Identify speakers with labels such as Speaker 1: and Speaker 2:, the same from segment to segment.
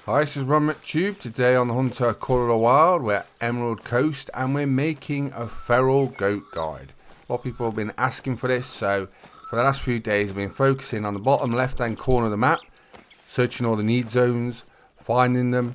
Speaker 1: Hi, this is RunMcTube. Today on the Hunter Call of the Wild, we're at Emerald Coast and we're making a feral goat guide. A lot of people have been asking for this, so for the last few days I've been focusing on the bottom left hand corner of the map, searching all the need zones, finding them,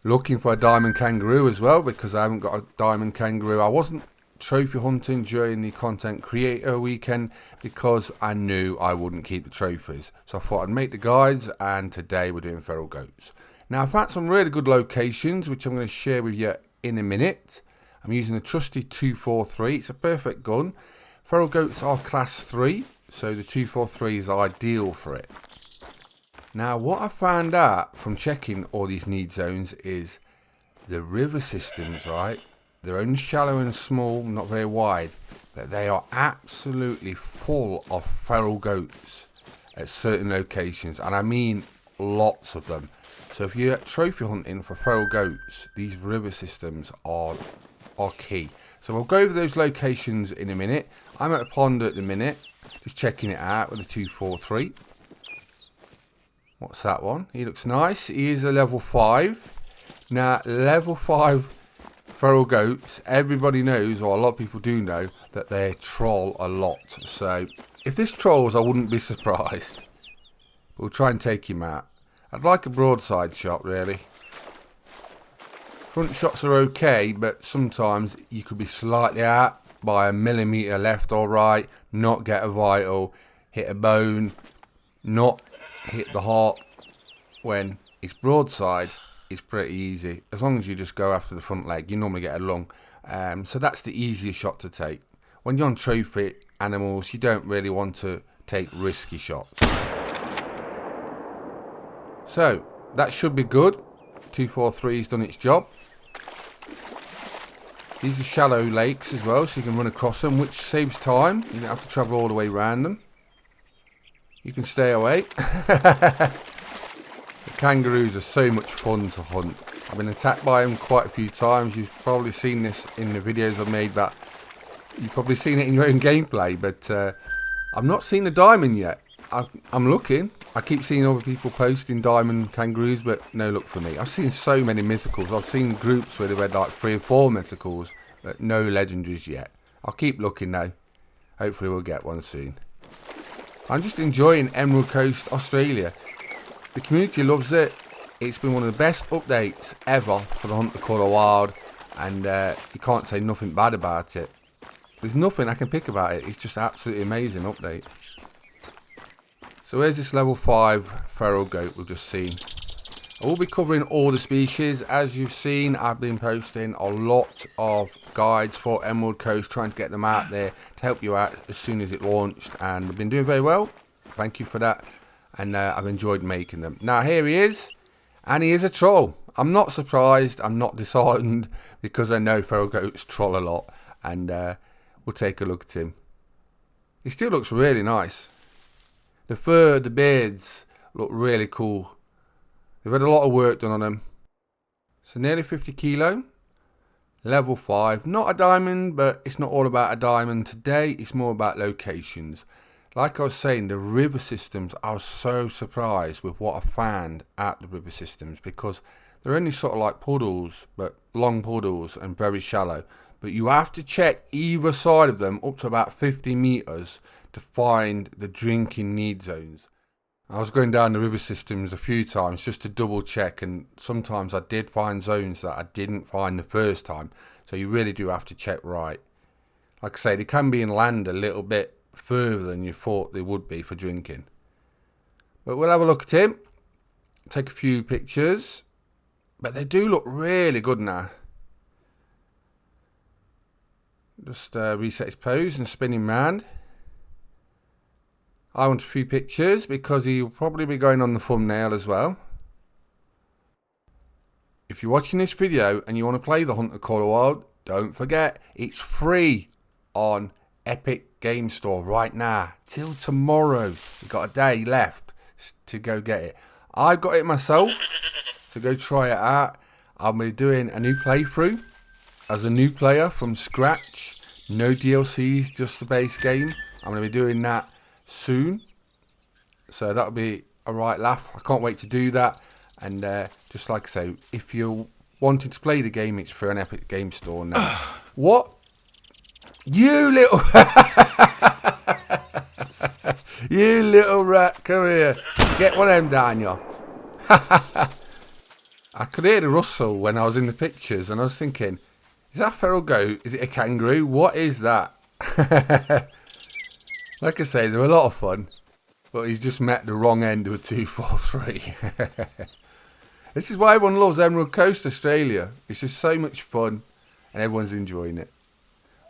Speaker 1: looking for a diamond kangaroo as well, because I haven't got a diamond kangaroo. I wasn't trophy hunting during the content creator weekend because I knew I wouldn't keep the trophies, so I thought I'd make the guides, and today we're doing feral goats. Now, I found some really good locations which I'm going to share with you in a minute. I'm using the trusty 243. It's a perfect gun. Feral goats are class 3, so the 243 is ideal for it. Now, what I found out from checking all these need zones is the river systems, right? They're only shallow and small, not very wide, but they are absolutely full of feral goats at certain locations, and I mean lots of them. So if you're trophy hunting for feral goats, these river systems are key. So we'll go over those locations in a minute. I'm at a pond at the minute, just checking it out with the 243. What's that one? He looks nice. He is a level 5. Now, level 5 feral goats, everybody knows, or a lot of people do know, that they troll a lot. So if this trolls, I wouldn't be surprised. We'll try and take him out. I'd like a broadside shot, really. Front shots are okay, but sometimes you could be slightly out by a millimetre left or right, not get a vital, hit a bone, not hit the heart. When it's broadside, it's pretty easy. As long as you just go after the front leg, you normally get a lung. So that's the easiest shot to take. When you're on trophy animals, you don't really want to take risky shots. So, that should be good. 243's done its job. These are shallow lakes as well, so you can run across them, which saves time. You don't have to travel all the way around them. You can stay away. The kangaroos are so much fun to hunt. I've been attacked by them quite a few times. You've probably seen this in the videos I've made, but you've probably seen it in your own gameplay, but I've not seen a diamond yet. I'm looking. I keep seeing other people posting diamond kangaroos, but no luck for me. I've seen so many mythicals. I've seen groups where they've had like 3 or 4 mythicals, but no legendaries yet. I'll keep looking though. Hopefully we'll get one soon. I'm just enjoying Emerald Coast, Australia. The community loves it. It's been one of the best updates ever for the Hunter Call of the Wild, and you can't say nothing bad about it. There's nothing I can pick about it. It's just absolutely amazing update. So here's this level 5 feral goat we've just seen. I will be covering all the species. As you've seen, I've been posting a lot of guides for Emerald Coast, trying to get them out there to help you out as soon as it launched, and I've been doing very well. Thank you for that, and I've enjoyed making them. Now here he is, and he is a troll. I'm not surprised, I'm not disheartened, because I know feral goats troll a lot, and we'll take a look at him. He still looks really nice. The fur, the beards look really cool. They've had a lot of work done on them. So nearly 50 kilo. Level 5. Not a diamond, but it's not all about a diamond. Today it's more about locations. Like I was saying, the river systems, I was so surprised with what I found at the river systems, because they're only sort of like puddles, but long puddles and very shallow. But you have to check either side of them up to about 50 meters to find the drinking need zones. I was going down the river systems a few times just to double check, and sometimes I did find zones that I didn't find the first time, so you really do have to check right. Like I say, they can be inland a little bit further than you thought they would be for drinking. But we'll have a look at him, take a few pictures, but they do look really good now. Just reset his pose and spin him round. I want a few pictures because he'll probably be going on the thumbnail as well. If you're watching this video and you want to play the Hunter Call of the Wild, don't forget it's free on Epic Game Store right now till tomorrow. We've got a day left to go get it. I've got it myself, so go try it out. I'll be doing a new playthrough as a new player from scratch. No DLCs, just the base game. I'm going to be doing that soon, so that'll be a right laugh. I can't wait to do that. And just like I say, if you're wanting to play the game, it's for an Epic Game Store now. What? You little... You little rat, come here. Get one of them down, you. I could hear the rustle when I was in the pictures, and I was thinking, is that a feral goat? Is it a kangaroo? What is that? Like I say, they're a lot of fun, but he's just met the wrong end of a 243. This is why everyone loves Emerald Coast, Australia. It's just so much fun, and everyone's enjoying it.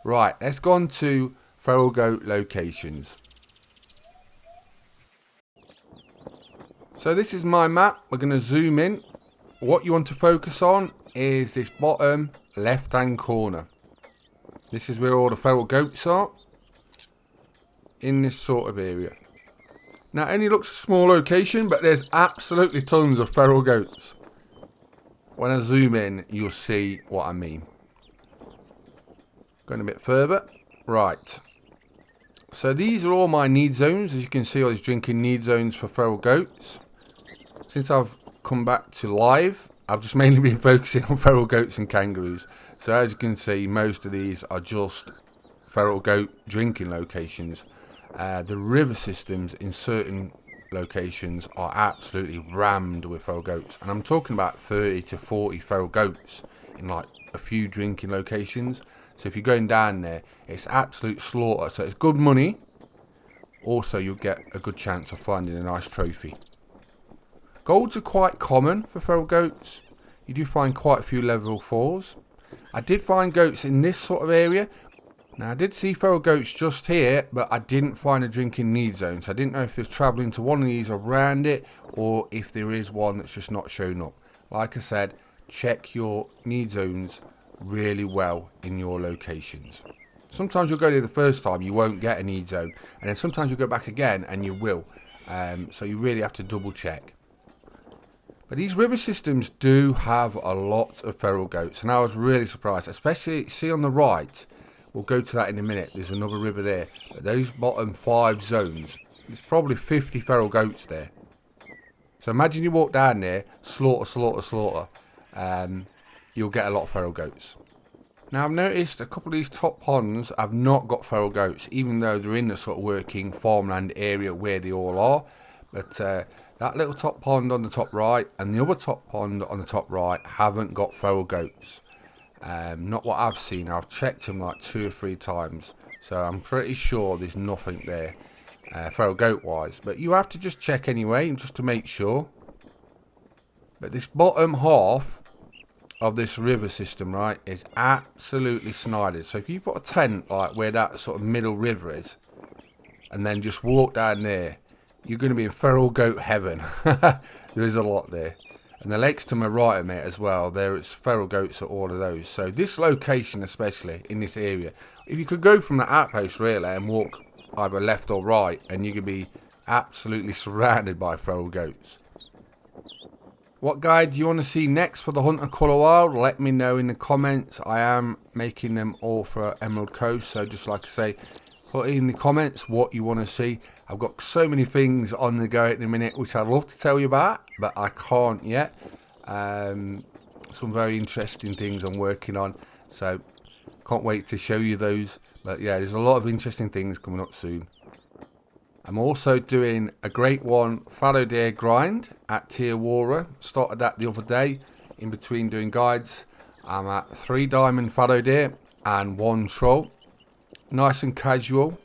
Speaker 1: Right, let's go on to feral goat locations. So this is my map. We're going to zoom in. What you want to focus on is this bottom left hand corner. This is where all the feral goats are, in this sort of area. Now it only looks a small location, but there's absolutely tons of feral goats. When I zoom in, you'll see what I mean. Going a bit further. Right. So these are all my need zones. As you can see, all these drinking need zones for feral goats. Since I've come back to live, I've just mainly been focusing on feral goats and kangaroos. So as you can see, most of these are just feral goat drinking locations. The river systems in certain locations are absolutely rammed with feral goats. And I'm talking about 30 to 40 feral goats in like a few drinking locations. So if you're going down there, it's absolute slaughter. So it's good money. Also, you'll get a good chance of finding a nice trophy. Golds are quite common for feral goats. You do find quite a few level 4s. I did find goats in this sort of area. Now I did see feral goats just here, but I didn't find a drinking need zone. So I didn't know if there's travelling to one of these around it, or if there is one that's just not shown up. Like I said, check your need zones really well in your locations. Sometimes you'll go there the first time, you won't get a need zone, and then sometimes you'll go back again and you will. So you really have to double check. But these river systems do have a lot of feral goats, and I was really surprised, especially, see on the right, we'll go to that in a minute, there's another river there, but those bottom 5 zones, there's probably 50 feral goats there. So imagine you walk down there, slaughter, slaughter, slaughter, you'll get a lot of feral goats. Now I've noticed a couple of these top ponds have not got feral goats, even though they're in the sort of working farmland area where they all are. But that little top pond on the top right and the other top pond on the top right haven't got feral goats. Not what I've seen. I've checked them like 2 or 3 times, so I'm pretty sure there's nothing there feral goat wise, but you have to just check anyway just to make sure. But this bottom half of this river system, right, is absolutely snided. So if you put a tent like where that sort of middle river is and then just walk down there, you're going to be in feral goat heaven. There is a lot there. And the lakes to my right of it as well, there's feral goats at all of those. So this location, especially in this area, if you could go from the outpost really and walk either left or right, and you could be absolutely surrounded by feral goats. What guide do you want to see next for the Hunter Colour Wild? Let me know in the comments. I am making them all for Emerald Coast, so just like I say, put in the comments what you want to see. I've got so many things on the go at the minute which I'd love to tell you about, but I can't yet. Some very interesting things I'm working on, so can't wait to show you those. But yeah, there's a lot of interesting things coming up soon. I'm also doing a Great One fallow deer grind at Tiawara. Started that the other day in between doing guides. I'm at 3 diamond fallow deer and 1 troll. Nice and casual.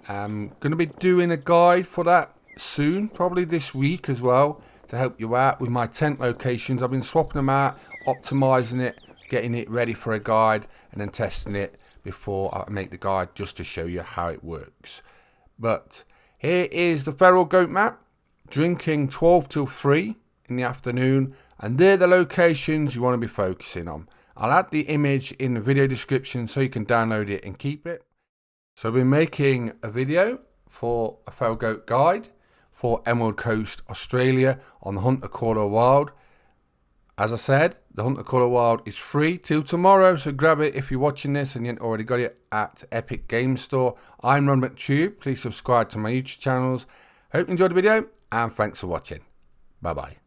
Speaker 1: I'm going to be doing a guide for that soon, probably this week as well, to help you out with my tent locations. I've been swapping them out, optimizing it, getting it ready for a guide, and then testing it before I make the guide, just to show you how it works. But here is the feral goat map, drinking 12 till 3 in the afternoon, and they're the locations you want to be focusing on. I'll add the image in the video description so you can download it and keep it. So I've been making a video for a feral goat guide for Emerald Coast, Australia on the Hunter Colour Wild. As I said, the Hunter Colour Wild is free till tomorrow, so grab it if you're watching this and you haven't already got it at Epic Game Store. I'm Ron McTube. Please subscribe to my YouTube channels. Hope you enjoyed the video, and thanks for watching. Bye bye.